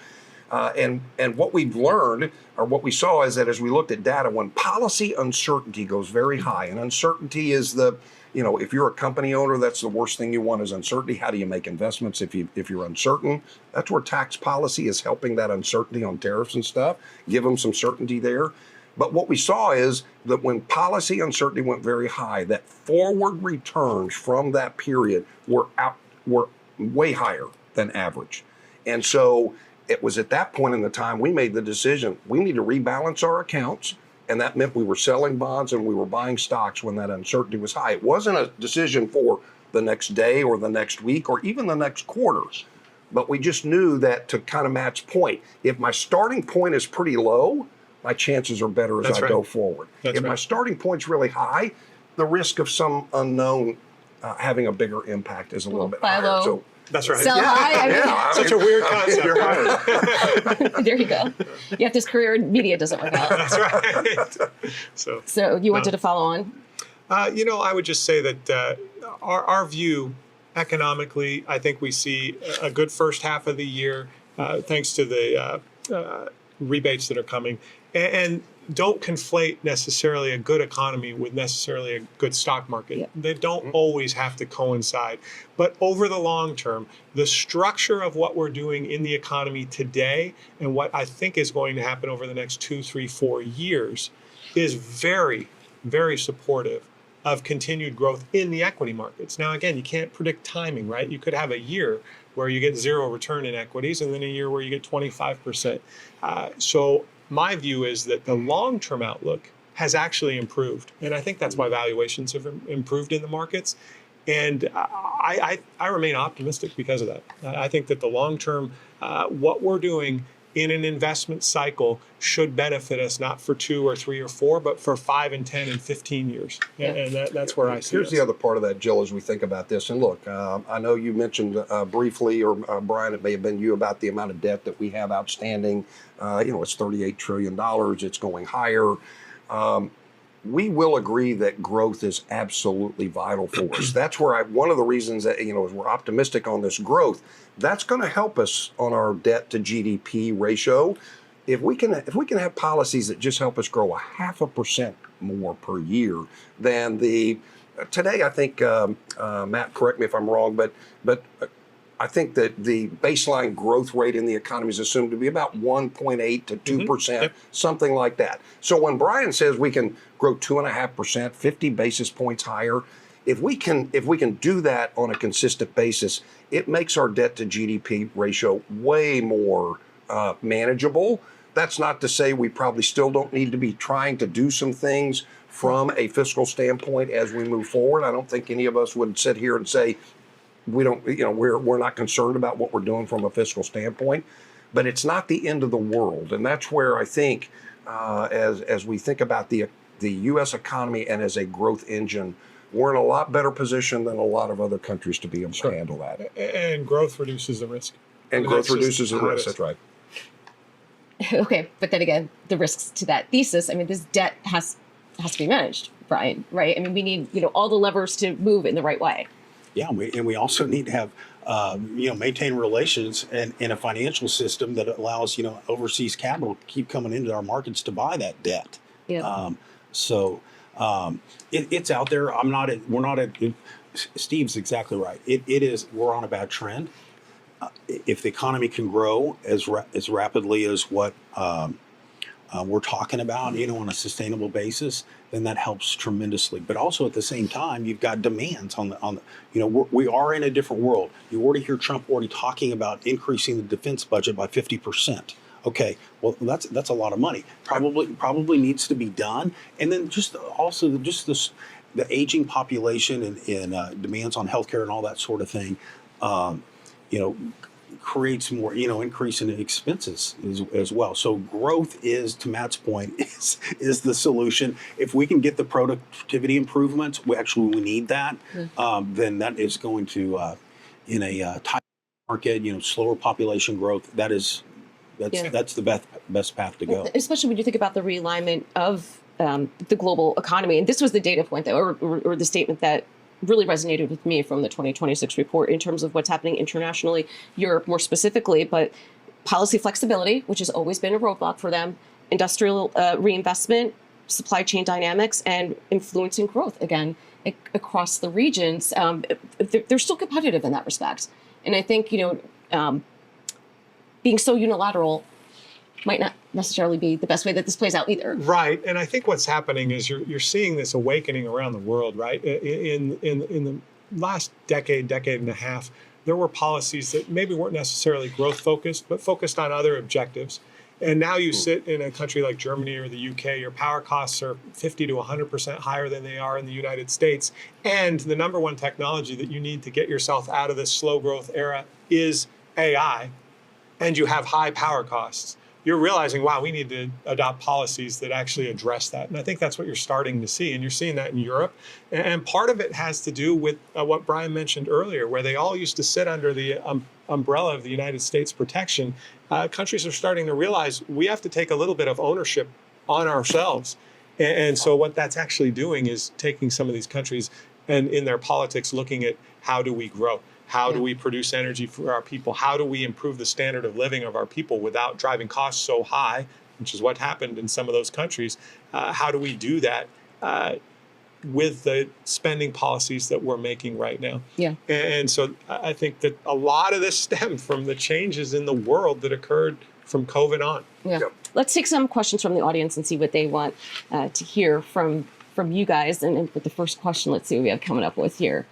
And what we've learned, or what we saw, is that as we looked at data, when policy uncertainty goes very high, and uncertainty is if you're a company owner, that's the worst thing you want is uncertainty. How do you make investments if you're uncertain? That's where tax policy is helping that uncertainty on tariffs and stuff, give them some certainty there. But what we saw is that when policy uncertainty went very high, that forward returns from that period were way higher than average. And so it was at that point in the time we made the decision, we need to rebalance our accounts. And that meant we were selling bonds and we were buying stocks when that uncertainty was high. It wasn't a decision for the next day or the next week or even the next quarter. But we just knew that to kind of match point, if my starting point is pretty low, my chances are better as I go forward. If my starting point's really high, the risk of some unknown having a bigger impact is a little bit higher. So that's right. Sell high. Such a weird concept. There you go. You have this career in media, doesn't work out. That's right. So you wanted to follow on? I would just say that our view economically, I think we see a good first half of the year, thanks to the rebates that are coming. And don't conflate necessarily a good economy with necessarily a good stock market. Yep. They don't always have to coincide. But over the long term, the structure of what we're doing in the economy today and what I think is going to happen over the next 2, 3, 4 years is very, very supportive of continued growth in the equity markets. Now, again, you can't predict timing, right? You could have a year where you get zero return in equities and then a year where you get 25%. So my view is that the long-term outlook has actually improved. And I think that's why valuations have improved in the markets. And I remain optimistic because of that. I think that the long-term, what we're doing in an investment cycle should benefit us not for 2 or 3 or 4, but for 5 and 10 and 15 years. And that's where I see Here's the other part of that, Jill, as we think about this. And look, I know you mentioned briefly, or Brian, it may have been you, about the amount of debt that we have outstanding. It's $38 trillion. It's going higher. We will agree that growth is absolutely vital for us. That's where one of the reasons that, as we're optimistic on this growth, that's going to help us on our debt to GDP ratio. If we can have policies that just help us grow 0.5% more per year than today, I think, Matt, correct me if I'm wrong, but I think that the baseline growth rate in the economy is assumed to be about 1.8 to 2%, something like that. So when Brian says we can grow 2.5%, 50 basis points higher, if we can do that on a consistent basis, it makes our debt to GDP ratio way more manageable. That's not to say we probably still don't need to be trying to do some things from a fiscal standpoint as we move forward. I don't think any of us would sit here and say, we're not concerned about what we're doing from a fiscal standpoint, but it's not the end of the world. And that's where I think, as we think about the U.S. economy and as a growth engine, we're in a lot better position than a lot of other countries to be able to handle that. And growth reduces the risk. Growth reduces the risk, that's right. Okay, but then again, the risks to that thesis, this debt has to be managed, Brian, right? We need, all the levers to move in the right way. Yeah, and we also need to have, maintain relations in a financial system that allows, overseas capital to keep coming into our markets to buy that debt. Yeah. It's out there. We're not at, Steve's exactly right. We're on a bad trend. If the economy can grow as rapidly as what we're talking about, on a sustainable basis, then that helps tremendously. But also at the same time, you've got demands we are in a different world. You already hear Trump already talking about increasing the defense budget by 50%. Okay, well that's a lot of money. Probably needs to be done. And then the aging population and demands on healthcare and all that sort of thing, creates more, increase in expenses as well. So growth is, to Matt's point, is the solution. If we can get the productivity improvements, we need that. Then that is going to, in a tight market, slower population growth. That's the best path to go. Especially when you think about the realignment of the global economy, and this was the data point or the statement that really resonated with me from the 2026 report in terms of what's happening internationally, Europe more specifically, but policy flexibility, which has always been a roadblock for them, industrial reinvestment, supply chain dynamics, and influencing growth again across the regions. They're still competitive in that respect. And I think, being so unilateral might not necessarily be the best way that this plays out either. Right, and I think what's happening is you're seeing this awakening around the world, right? In the last decade and a half, there were policies that maybe weren't necessarily growth focused, but focused on other objectives. And now you sit in a country like Germany or the UK, your power costs are 50 to 100% higher than they are in the United States. And the number one technology that you need to get yourself out of this slow growth era is AI. And you have high power costs. You're realizing, wow, we need to adopt policies that actually address that. And I think that's what you're starting to see. And you're seeing that in Europe. And part of it has to do with what Brian mentioned earlier, where they all used to sit under the umbrella of the United States protection. Countries are starting to realize we have to take a little bit of ownership on ourselves. And so what that's actually doing is taking some of these countries and in their politics looking at how do we grow? How do we produce energy for our people? How do we improve the standard of living of our people without driving costs so high, which is what happened in some of those countries? How do we do that with the spending policies that we're making right now? Yeah. And so I think that a lot of this stemmed from the changes in the world that occurred from COVID on. Yeah. Yep. Let's take some questions from the audience and see what they want to hear from you guys. And with the first question, let's see what we have coming up with here.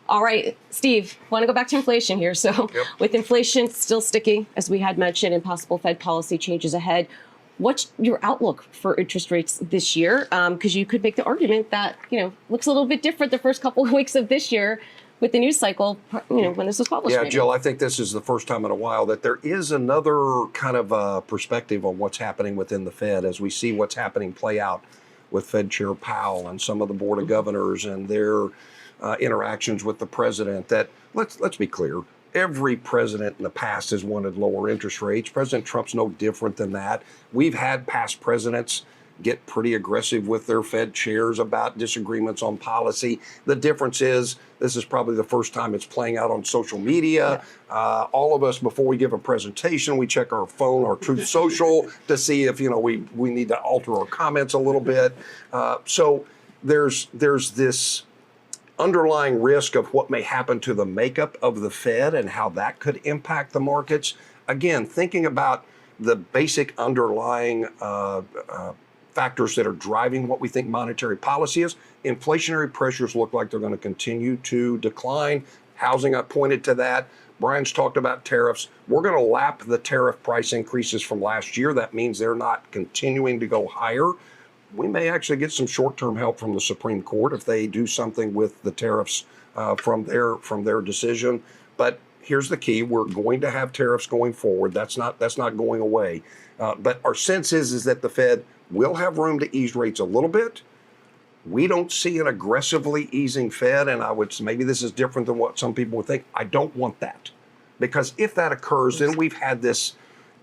All right, Steve, want to go back to inflation here. So with inflation still sticky, as we had mentioned, and possible Fed policy changes ahead, what's your outlook for interest rates this year? Because you could make the argument that, looks a little bit different the first couple of weeks of this year with the news cycle, when this was published. Yeah, maybe. Jill, I think this is the first time in a while that there is another kind of perspective on what's happening within the Fed as we see what's happening play out with Fed Chair Powell and some of the Board of Governors and their interactions with the president. That let's be clear, every president in the past has wanted lower interest rates. President Trump's no different than that. We've had past presidents get pretty aggressive with their Fed chairs about disagreements on policy. The difference is this is probably the first time it's playing out on social media. All of us, before we give a presentation, we check our phone or Truth Social to see if we need to alter our comments a little bit. So there's this underlying risk of what may happen to the makeup of the Fed and how that could impact the markets. Again, thinking about the basic underlying factors that are driving what we think monetary policy is, inflationary pressures look like they're going to continue to decline. Housing, I pointed to that. Brian's talked about tariffs. We're going to lap the tariff price increases from last year. That means they're not continuing to go higher. We may actually get some short-term help from the Supreme Court if they do something with the tariffs from their decision. But here's the key: we're going to have tariffs going forward. That's not going away. But our sense is that the Fed will have room to ease rates a little bit. We don't see an aggressively easing Fed, and maybe this is different than what some people would think. I don't want that, because if that occurs, then we've had this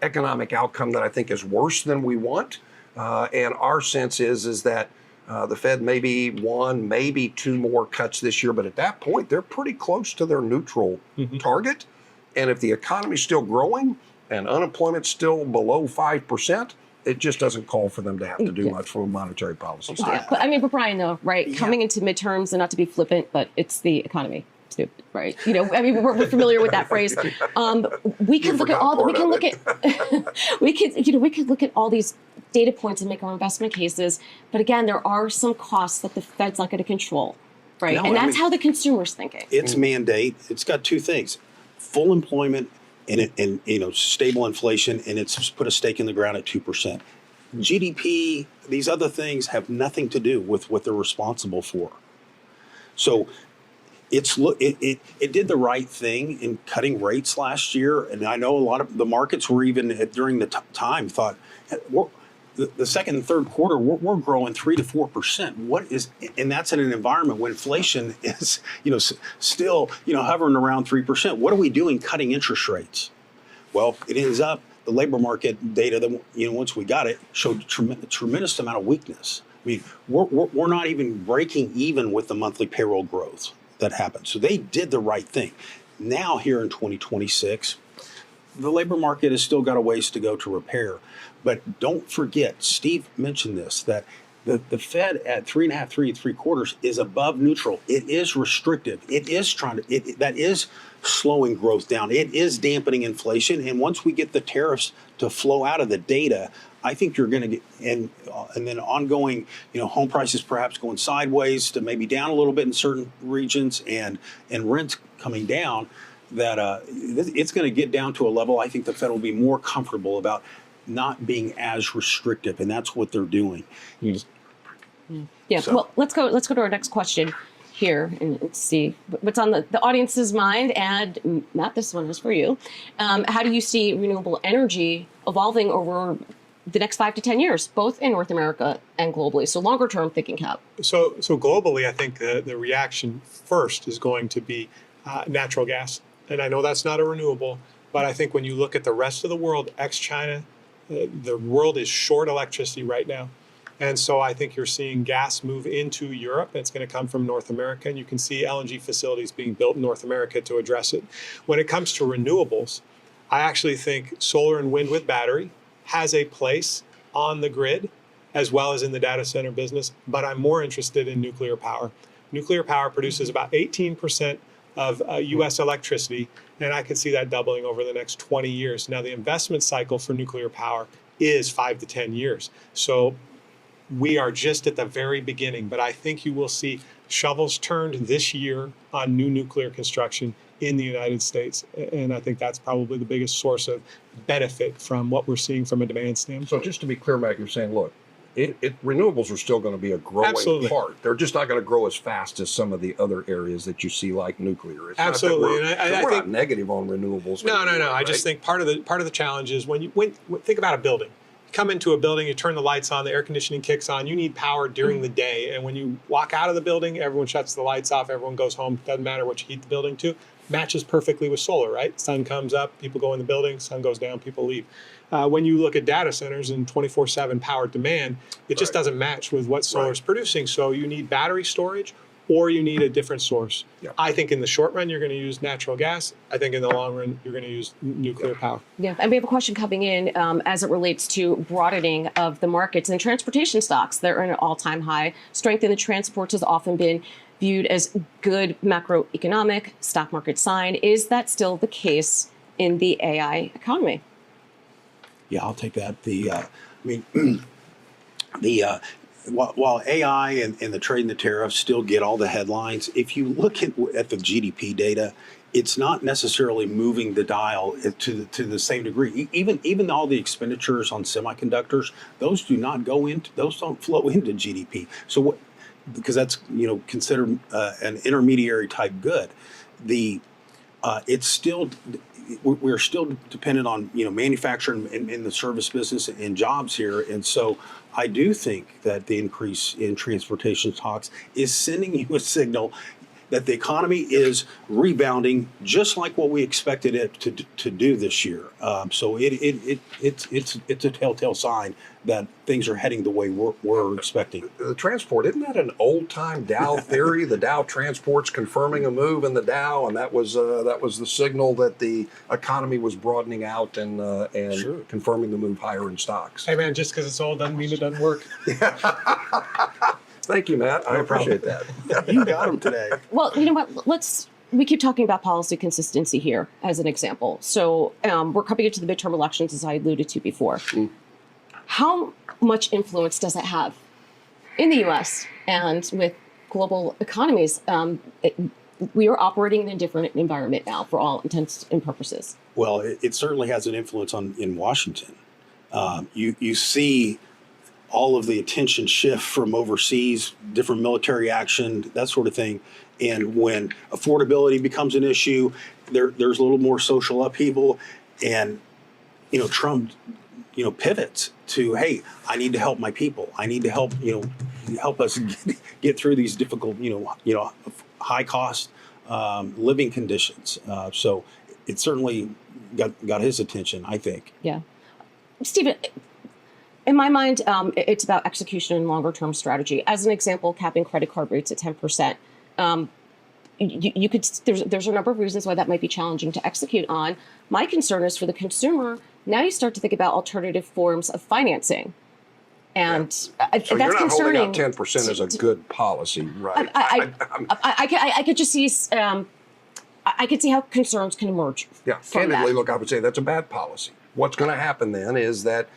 economic outcome that I think is worse than we want. And our sense is that the Fed maybe one, maybe two more cuts this year, but at that point, they're pretty close to their neutral target. And if the economy's still growing and unemployment's still below 5%, it just doesn't call for them to have to do much from a monetary policy standpoint. Yeah, but Brian, though, right? Yeah. Coming into midterms, and not to be flippant, but it's the economy. Stupid, right? We're familiar with that phrase. We could look at all these data points and make our investment cases. But again, there are some costs that the Fed's not going to control, right? No, and that's how the consumer's thinking. Its mandate, it's got two things: full employment and stable inflation, and it's put a stake in the ground at 2%. GDP, these other things have nothing to do with what they're responsible for. So it did the right thing in cutting rates last year, and I know a lot of the markets were even during the time thought the second and third quarter we're growing 3 to 4%. And that's in an environment when inflation is still hovering around 3%. What are we doing cutting interest rates? Well, it ends up the labor market data that once we got it showed a tremendous amount of weakness. I mean, we're not even breaking even with the monthly payroll growth. that happened. So they did the right thing. Now here in 2026, the labor market has still got a ways to go to repair. But don't forget, Steve mentioned this, that the Fed at 3.5, 3.75 is above neutral. It is restrictive. It is that is slowing growth down. It is dampening inflation. And once we get the tariffs to flow out of the data, I think you're going to get, and then ongoing, home prices perhaps going sideways to maybe down a little bit in certain regions, and rents coming down, that it's going to get down to a level I think the Fed will be more comfortable about not being as restrictive, and that's what they're doing. Yeah. So- Well, let's go to our next question here and see what's on the audience's mind. And Matt, this one is for you. How do you see renewable energy evolving over the next 5 to 10 years, both in North America and globally? So longer term thinking, Cap. So globally, I think the reaction first is going to be natural gas. And I know that's not a renewable, but I think when you look at the rest of the world, ex-China, the world is short electricity right now. And so I think you're seeing gas move into Europe. It's going to come from North America, and you can see LNG facilities being built in North America to address it. When it comes to renewables, I actually think solar and wind with battery has a place on the grid as well as in the data center business, but I'm more interested in nuclear power. Nuclear power produces about 18% of U.S. electricity, and I can see that doubling over the next 20 years. Now, the investment cycle for nuclear power is 5 to 10 years. So we are just at the very beginning, but I think you will see shovels turned this year on new nuclear construction in the United States. And I think that's probably the biggest source of benefit from what we're seeing from a demand standpoint. So just to be clear, Matt, you're saying, look, renewables are still going to be a growing Absolutely. part. They're just not going to grow as fast as some of the other areas that you see, like nuclear. It's Absolutely. Not that we're not negative on renewables. No. Right? I just think part of the challenge is when think about a building. You come into a building, you turn the lights on, the air conditioning kicks on. You need power during the day, and when you walk out of the building, everyone shuts the lights off. Everyone goes home. Doesn't matter what you heat the building to. Matches perfectly with solar, right? Sun comes up, people go in the building. Sun goes down, people leave. When you look at data centers and 24/7 power demand, it just doesn't match with what solar is producing. So you need battery storage, or you need a different source. Yeah. I think in the short run, you're going to use natural gas. I think in the long run, you're going to use nuclear power. Yeah, and we have a question coming in as it relates to broadening of the markets and transportation stocks. They're at an all-time high. Strength in the transports has often been viewed as good macroeconomic stock market sign. Is that still the case in the AI economy? Yeah, I'll take that. While AI and the trade and the tariffs still get all the headlines, if you look at the GDP data, it's not necessarily moving the dial to the same degree. Even all the expenditures on semiconductors, those don't flow into GDP. So what? Because that's considered an intermediary type good. It's still. We're still dependent on manufacturing in the service business and jobs here, and so I do think that the increase in transportation stocks is sending you a signal that the economy is rebounding, just like what we expected it to do this year. So it's a telltale sign that things are heading the way we're expecting. The transport, isn't that an old-time Dow theory? The Dow transport's confirming a move in the Dow, and that was the signal that the economy was broadening out and Sure. confirming the move higher in stocks. Hey, man, just because it's old doesn't mean it doesn't work. Thank you, Matt. I appreciate that. You got them today. Well, you know what? We keep talking about policy consistency here as an example. So we're coming into the midterm elections, as I alluded to before. How much influence does it have in the U.S. and with global economies? We are operating in a different environment now, for all intents and purposes. Well, it certainly has an influence in Washington. You see all of the attention shift from overseas, different military action, that sort of thing. And when affordability becomes an issue, there's a little more social upheaval, and Trump pivots to, hey, I need to help my people. I need to help us get through these difficult high cost living conditions. So it certainly got his attention, I think. Yeah, Stephen. In my mind, it's about execution and longer term strategy. As an example, capping credit card rates at 10%. you could, there's a number of reasons why that might be challenging to execute on. My concern is for the consumer. Now you start to think about alternative forms of financing. And So that's you're not concerning. holding out 10% as a good policy, right? I could just see, I could see how concerns can emerge. Yeah, from candidly, that. look, I would say that's a bad policy. What's going to happen then is that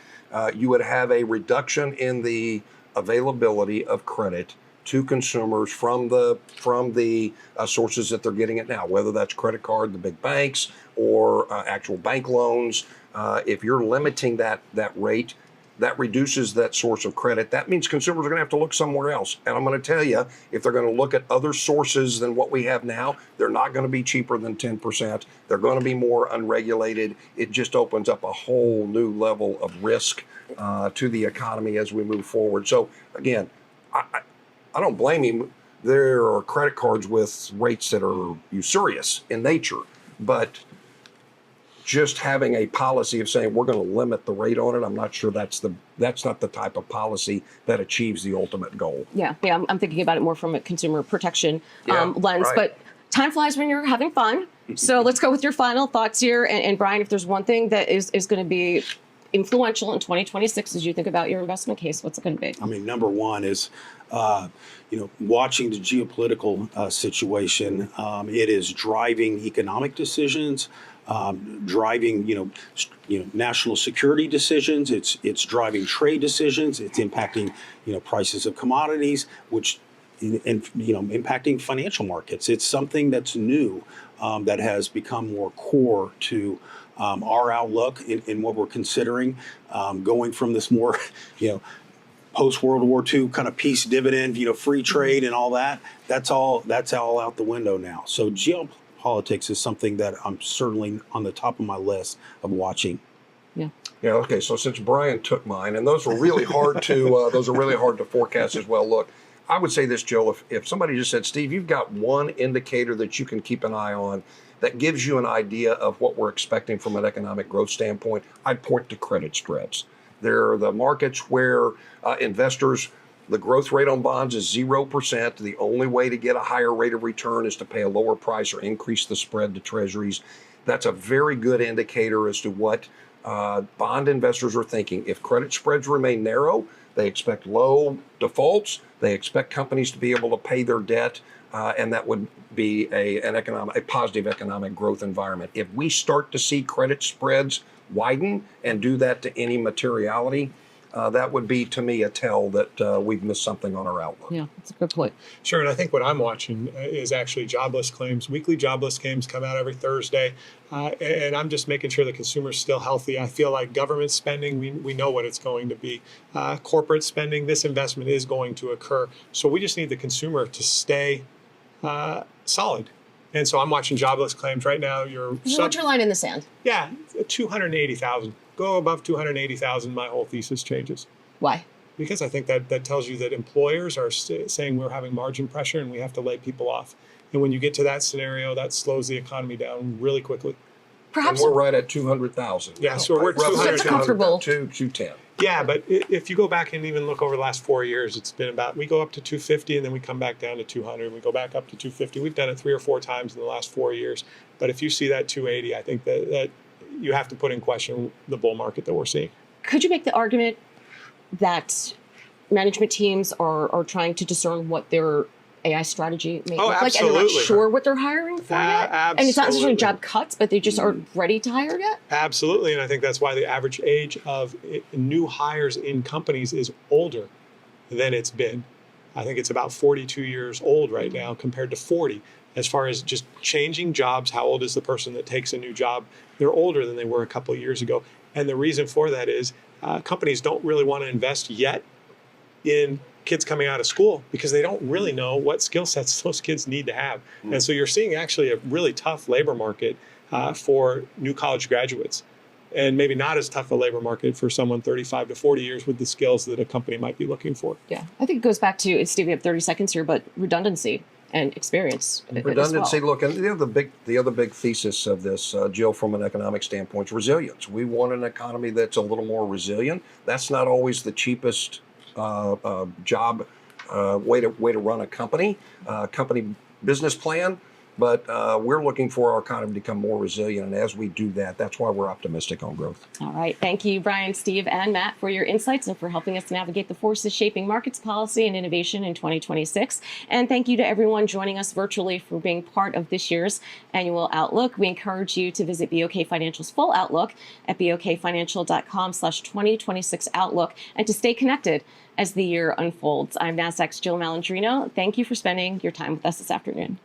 you would have a reduction in the availability of credit to consumers from the sources that they're getting it now, whether that's credit card, the big banks, or actual bank loans. If you're limiting that rate, that reduces that source of credit. That means consumers are going to have to look somewhere else. And I'm going to tell you, if they're going to look at other sources than what we have now, they're not going to be cheaper than 10%. They're going to be more unregulated. It just opens up a whole new level of risk to the economy as we move forward. So again, I don't blame him. There are credit cards with rates that are usurious in nature, but just having a policy of saying we're going to limit the rate on it, I'm not sure that's not the type of policy that achieves the ultimate goal. Yeah. I'm thinking about it more from a consumer protection lens. Right. But time flies when you're having fun. So let's go with your final thoughts here. And Brian, if there's one thing that is going to be influential in 2026 as you think about your investment case, what's it going to be? I mean, number one is, watching the geopolitical situation. It is driving economic decisions, driving, national security decisions. It's driving trade decisions. It's impacting, prices of commodities, which, impacting financial markets. It's something that's new, that has become more core to our outlook in what we're considering, going from this more, post-World War II kind of peace dividend, free trade and all that. That's all out the window now. So geopolitics is something that I'm certainly on the top of my list of watching. Yeah. Yeah. Okay. So since Brian took mine, and those are really hard to forecast as well. Look, I would say this, Joe. If somebody just said, Steve, you've got one indicator that you can keep an eye on that gives you an idea of what we're expecting from an economic growth standpoint, I'd point to credit spreads. They're the markets where investors, the growth rate on bonds is 0%. The only way to get a higher rate of return is to pay a lower price or increase the spread to treasuries. That's a very good indicator as to what bond investors are thinking. If credit spreads remain narrow, they expect low defaults. They expect companies to be able to pay their debt, and that would be a positive economic growth environment. If we start to see credit spreads widen and do that to any materiality, that would be, to me, a tell that we've missed something on our outlook. Yeah, that's a good point. Sure, and I think what I'm watching is actually jobless claims. Weekly jobless claims come out every Thursday, and I'm just making sure the consumer's still healthy. I feel like government spending, we know what it's going to be. Corporate spending, this investment is going to occur. So we just need the consumer to stay solid. And so I'm watching jobless claims right now. What's your line in the sand? Yeah, 280,000. Go above 280,000, my whole thesis changes. Why? Because I think that tells you that employers are saying we're having margin pressure and we have to lay people off. And when you get to that scenario, that slows the economy down really quickly. Perhaps and we're right at 200,000. Yeah, so we're That's comfortable. 210. Yeah, but if you go back and even look over the last 4 years, it's been about, we go up to 250 and then we come back down to 200 and we go back up to 250. We've done it 3 or 4 times in the last 4 years. But if you see that 280, I think that you have to put in question the bull market that we're seeing. Could you make the argument that management teams are trying to discern what their AI strategy may look like, and they're not sure what they're hiring for yet? And it's not necessarily job cuts, but they just aren't ready to hire yet? Absolutely, and I think that's why the average age of new hires in companies is older than it's been. I think it's about 42 years old right now compared to 40. As far as just changing jobs, how old is the person that takes a new job? They're older than they were a couple of years ago. And the reason for that is companies don't really want to invest yet in kids coming out of school because they don't really know what skill sets those kids need to have. And so you're seeing actually a really tough labor market for new college graduates, and maybe not as tough a labor market for someone 35 to 40 years with the skills that a company might be looking for. Yeah, I think it goes back to, Steve, we have 30 seconds here, but redundancy and experience. Redundancy, well. look, and the other big thesis of this, Jill, from an economic standpoint, is resilience. We want an economy that's a little more resilient. That's not always the cheapest job way to run a company business plan. But we're looking for our economy to become more resilient. And as we do that, that's why we're optimistic on growth. All right. Thank you, Brian, Steve, and Matt, for your insights and for helping us navigate the forces shaping markets, policy, and innovation in 2026. And thank you to everyone joining us virtually for being part of this year's annual Outlook. We encourage you to visit BOK Financial's full Outlook at bokfinancial.com/2026 Outlook and to stay connected as the year unfolds. I'm Nasdaq's Jill Malandrino. Thank you for spending your time with us this afternoon.